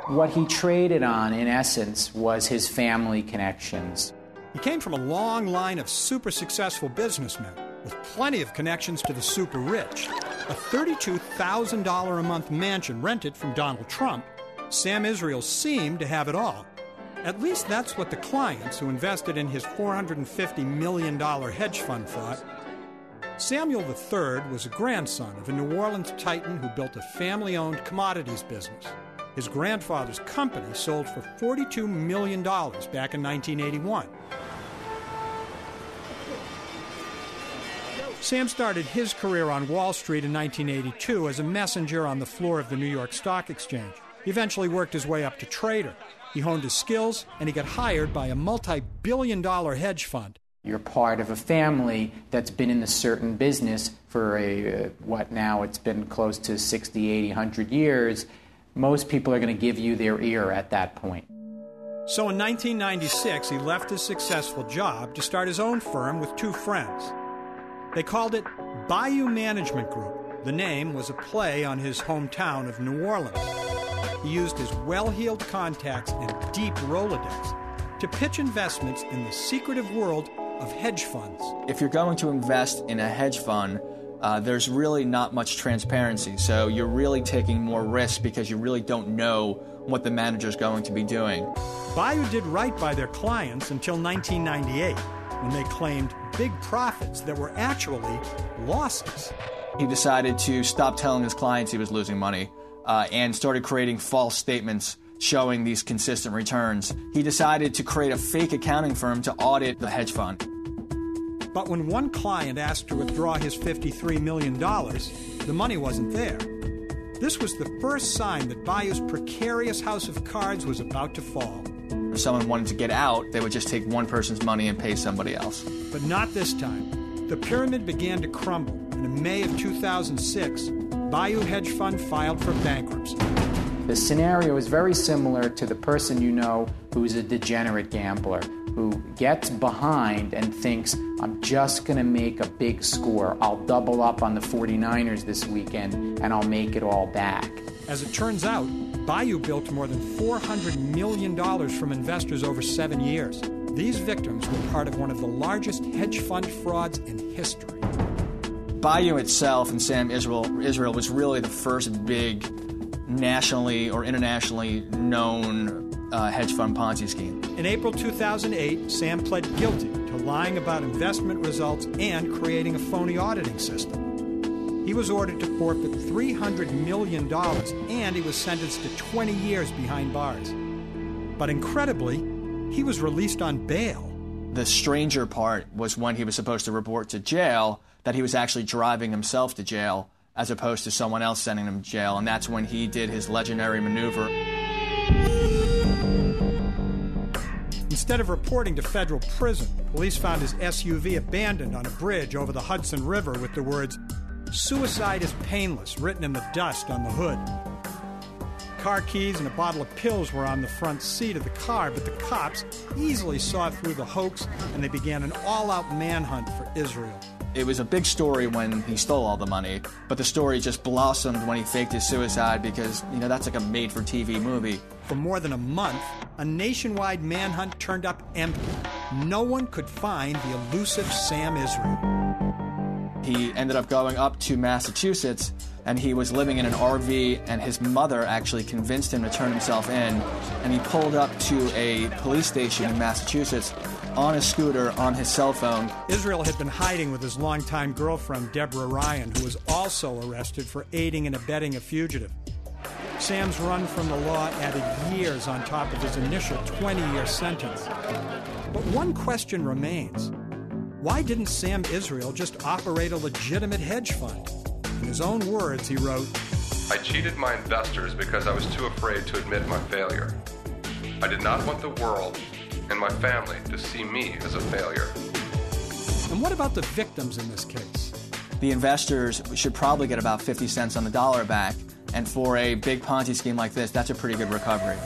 What he traded on, in essence, was his family connections. He came from a long line of super successful businessmen with plenty of connections to the super rich. A $32,000 a month mansion rented from Donald Trump, Sam Israel seemed to have it all. At least that's what the clients who invested in his $450 million hedge fund thought. Samuel III was a grandson of a New Orleans titan who built a family-owned commodities business. His grandfather's company sold for $42 million back in 1981. Sam started his career on Wall Street in 1982 as a messenger on the floor of the New York Stock Exchange. He eventually worked his way up to trader. He honed his skills, and he got hired by a multi-billion-dollar hedge fund. You're part of a family that's been in a certain business for it's been close to 60, 80, 100 years. Most people are going to give you their ear at that point. So in 1996, he left his successful job to start his own firm with two friends. They called it Bayou Management Group. The name was a play on his hometown of New Orleans. He used his well-heeled contacts and deep Rolodex to pitch investments in the secretive world of hedge funds. If you're going to invest in a hedge fund, there's really not much transparency. So you're really taking more risk because you really don't know what the manager's going to be doing. Bayou did right by their clients until 1998, when they claimed big profits that were actually losses. He decided to stop telling his clients he was losing money and started creating false statements showing these consistent returns. He decided to create a fake accounting firm to audit the hedge fund. But when one client asked to withdraw his $53 million, the money wasn't there. This was the first sign that Bayou's precarious house of cards was about to fall. If someone wanted to get out, they would just take one person's money and pay somebody else. But not this time. The pyramid began to crumble, and in May of 2006, Bayou Hedge Fund filed for bankruptcy. The scenario is very similar to the person you know who's a degenerate gambler, who gets behind and thinks, I'm just going to make a big score. I'll double up on the 49ers this weekend, and I'll make it all back. As it turns out, Bayou built more than $400 million from investors over 7 years. These victims were part of one of the largest hedge fund frauds in history. Bayou itself and Sam Israel was really the first big nationally or internationally known hedge fund Ponzi scheme. In April 2008, Sam pled guilty to lying about investment results and creating a phony auditing system. He was ordered to forfeit $300 million, and he was sentenced to 20 years behind bars. But incredibly, he was released on bail. The stranger part was when he was supposed to report to jail that he was actually driving himself to jail as opposed to someone else sending him to jail, and that's when he did his legendary maneuver. Instead of reporting to federal prison, police found his SUV abandoned on a bridge over the Hudson River with the words, "Suicide is painless," written in the dust on the hood. Car keys and a bottle of pills were on the front seat of the car, but the cops easily saw through the hoax, and they began an all-out manhunt for Israel. It was a big story when he stole all the money, but the story just blossomed when he faked his suicide because, that's like a made-for-TV movie. For more than a month, a nationwide manhunt turned up empty. No one could find the elusive Sam Israel. He ended up going up to Massachusetts, and he was living in an RV, and his mother actually convinced him to turn himself in, and he pulled up to a police station in Massachusetts on a scooter, on his cell phone. Israel had been hiding with his longtime girlfriend, Deborah Ryan, who was also arrested for aiding and abetting a fugitive. Sam's run from the law added years on top of his initial 20-year sentence. But one question remains. Why didn't Sam Israel just operate a legitimate hedge fund? In his own words, he wrote, "I cheated my investors because I was too afraid to admit my failure. I did not want the world and my family to see me as a failure." And what about the victims in this case? The investors should probably get about 50 cents on the dollar back, and for a big Ponzi scheme like this, that's a pretty good recovery.